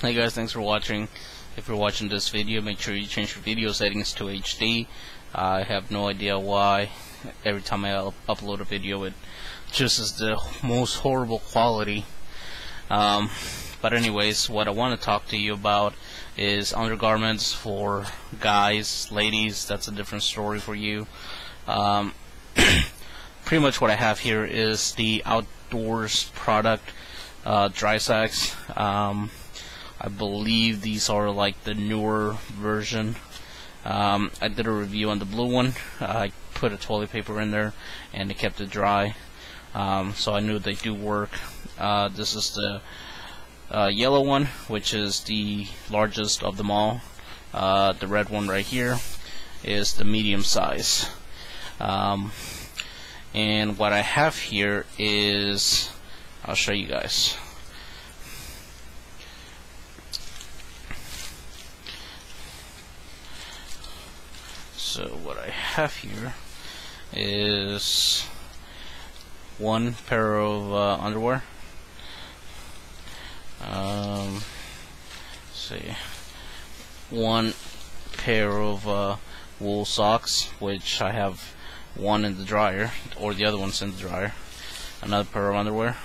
Hey guys, thanks for watching. If you're watching this video, make sure you change your video settings to HD. I have no idea why every time I upload a video it just is the most horrible quality. But anyways, what I want to talk to you about is undergarments for guys, ladies. That's a different story for you. Pretty much what I have here is the outdoors product dry sacks. I believe these are like the newer version. I did a review on the blue one. I put a toilet paper in there and it kept it dry, so I knew they do work. This is the yellow one, which is the largest of them all. The red one right here is the medium size. And what I have here is, I'll show you guys. So what I have here is one pair of underwear. Let's see, one pair of wool socks, which I have one in the dryer, or the other one's in the dryer. Another pair of underwear.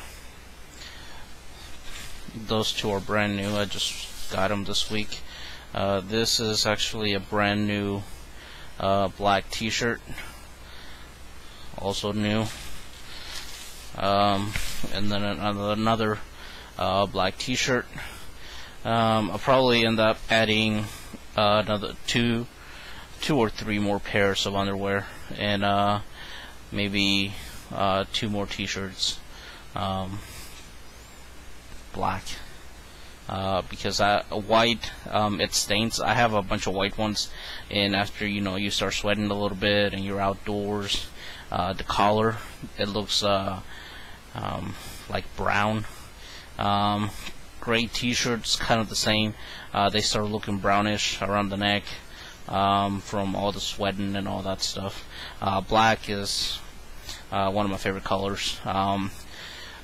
Those two are brand new. I just got them this week. This is actually a brand new black t-shirt, also new. And then another black t-shirt. I'll probably end up adding another two or three more pairs of underwear, and maybe two more t-shirts, black. Because white, it stains. I have a bunch of white ones, and after you start sweating a little bit and you're outdoors, the collar, it looks like brown. Gray t-shirts, kind of the same. They start looking brownish around the neck from all the sweating and all that stuff. Black is one of my favorite colors.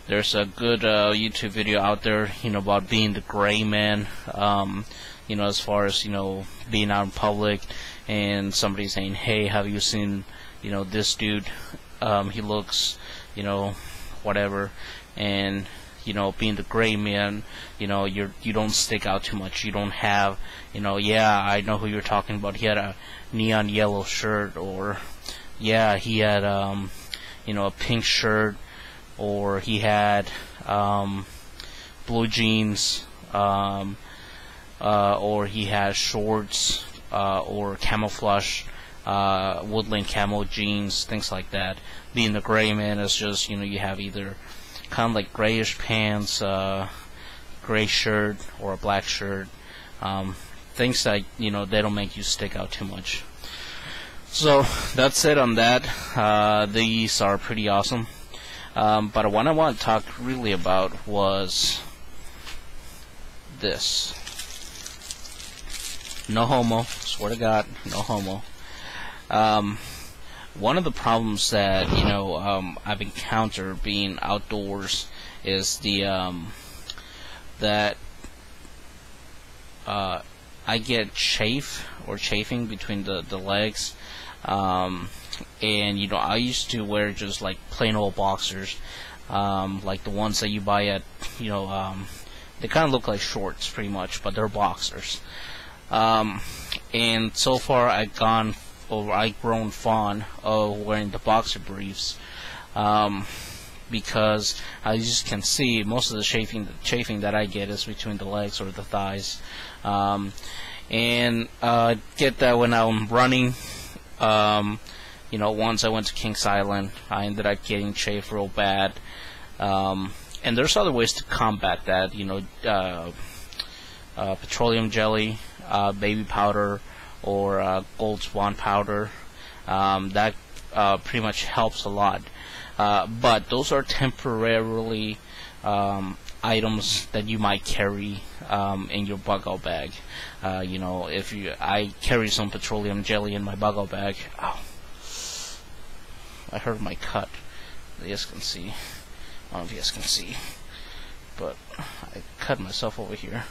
There's a good YouTube video out there, about being the gray man, as far as, being out in public and somebody saying, hey, have you seen, this dude, he looks, whatever, and, being the gray man, you don't stick out too much. You don't have, yeah, I know who you're talking about. He had a neon yellow shirt, or, yeah, he had, a pink shirt, or he had blue jeans, or he had shorts, or camouflage, woodland camo jeans, things like that. Being the gray man is just, you have either kind of like grayish pants, gray shirt, or a black shirt. Things that, they don't make you stick out too much. So that's it on that. These are pretty awesome. But what I want to talk really about was this. No homo, swear to God, no homo. One of the problems that I've encountered being outdoors is that I get chafing between the legs. And I used to wear just like plain old boxers, like the ones that you buy at, they kind of look like shorts pretty much, but they're boxers. And so far I've grown fond of wearing the boxer briefs, because as you can see, most of the chafing that I get is between the legs or the thighs, and get that when I'm running. Once I went to Kings Island, I ended up getting chafed real bad. And there's other ways to combat that, petroleum jelly, baby powder, or gold swan powder. That pretty much helps a lot. But those are temporarily items that you might carry in your bug-out bag. I carry some petroleum jelly in my bug-out bag. Ow. I hurt my cut. You guys can see. I don't know if you guys can see, but I cut myself over here.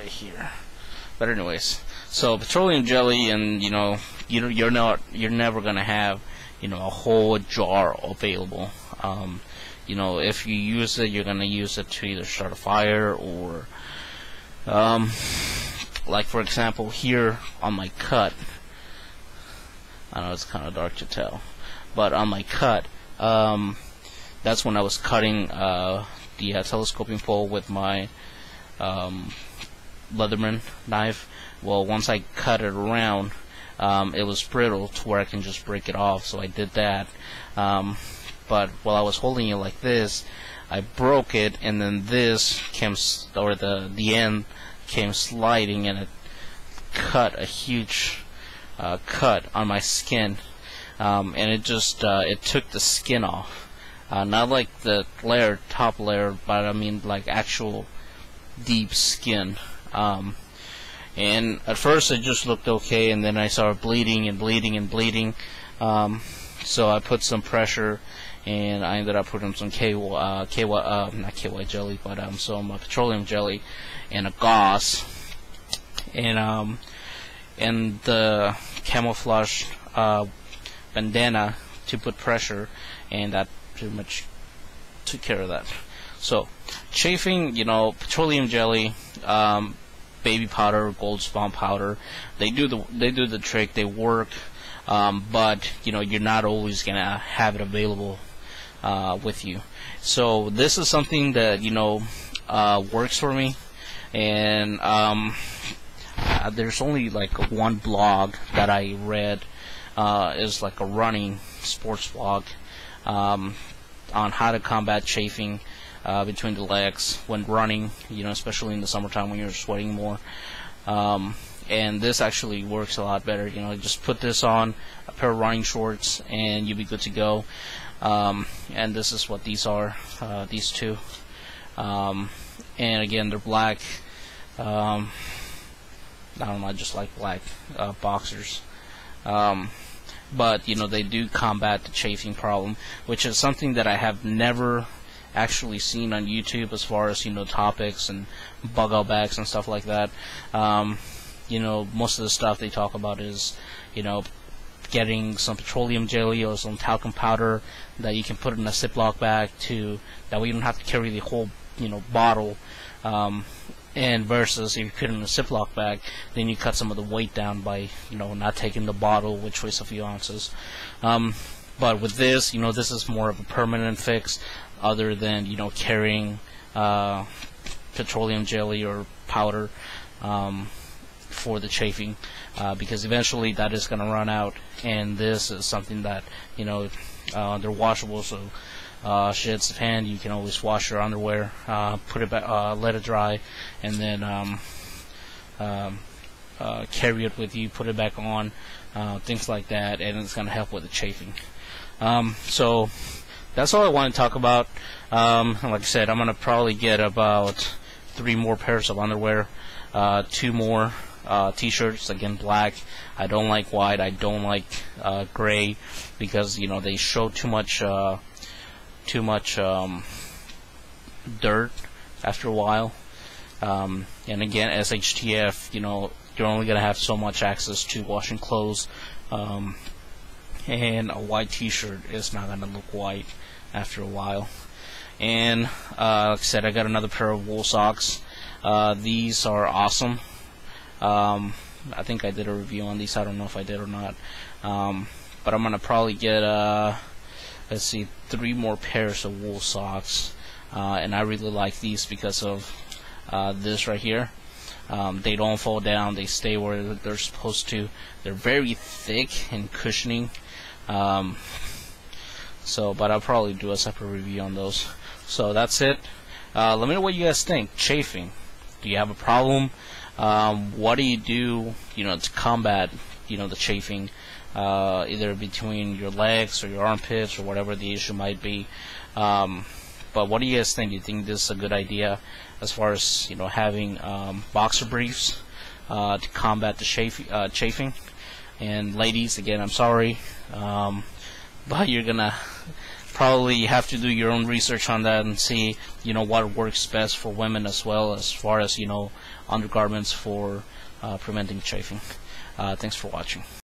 right here. But anyways, so petroleum jelly, and you're never gonna have a whole jar available. If you use it, you're gonna use it to either start a fire or like for example here on my cut. I know it's kind of dark to tell, but on my cut, that's when I was cutting the telescoping pole with my Leatherman knife. Well, once I cut it around, it was brittle to where I can just break it off, so I did that. But while I was holding it like this, I broke it, and then this came, or the end came sliding, and it cut a huge cut on my skin, and it just it took the skin off, not like the top layer, but I mean like actual deep skin. And at first it just looked okay, and then I started bleeding and bleeding and bleeding. So I put some pressure, and I ended up putting some not KY jelly, but some petroleum jelly and a gauze, and the camouflage bandana to put pressure, and that pretty much took care of that. So chafing, petroleum jelly, baby powder, gold spawn powder, they do the trick. They work, but you're not always gonna have it available with you. So this is something that works for me, and there's only like one blog that I read, is like a running sports blog, on how to combat chafing between the legs when running, especially in the summertime when you're sweating more. And this actually works a lot better. Just put this on, a pair of running shorts, and you'll be good to go. And this is what these are, these two. And again, they're black. I don't know, I just like black boxers. But they do combat the chafing problem, which is something that I have never actually seen on YouTube as far as topics and bug out bags and stuff like that. Most of the stuff they talk about is getting some petroleum jelly or some talcum powder that you can put in a Ziploc bag, that way you don't have to carry the whole bottle. And versus if you put it in a Ziploc bag, then you cut some of the weight down by not taking the bottle, which weighs a few ounces. But with this, this is more of a permanent fix, other than carrying petroleum jelly or powder for the chafing, because eventually that is going to run out. And this is something that they're washable, so shit's the pan. You can always wash your underwear, put it back, let it dry, and then carry it with you, put it back on, things like that, and it's going to help with the chafing. So that's all I want to talk about. Like I said, I'm going to probably get about 3 more pairs of underwear, 2 more t-shirts, again black. I don't like white, I don't like gray, because they show too much dirt after a while. And again, SHTF, you're only going to have so much access to washing clothes, and a white t-shirt is not going to look white after a while. And like I said, I got another pair of wool socks. These are awesome. I think I did a review on these. I don't know if I did or not. But I'm going to probably get let's see, 3 more pairs of wool socks, and I really like these because of this right here. They don't fall down, they stay where they're supposed to. They're very thick and cushioning, but I'll probably do a separate review on those. So that's it. Let me know what you guys think. Chafing, do you have a problem? What do you do to combat the chafing, either between your legs or your armpits or whatever the issue might be? But what do you guys think? Do you think this is a good idea as far as having boxer briefs to combat the chafing? And ladies, again, I'm sorry, but you're gonna probably you have to do your own research on that and see, what works best for women as well, as far as, undergarments for preventing chafing. Thanks for watching.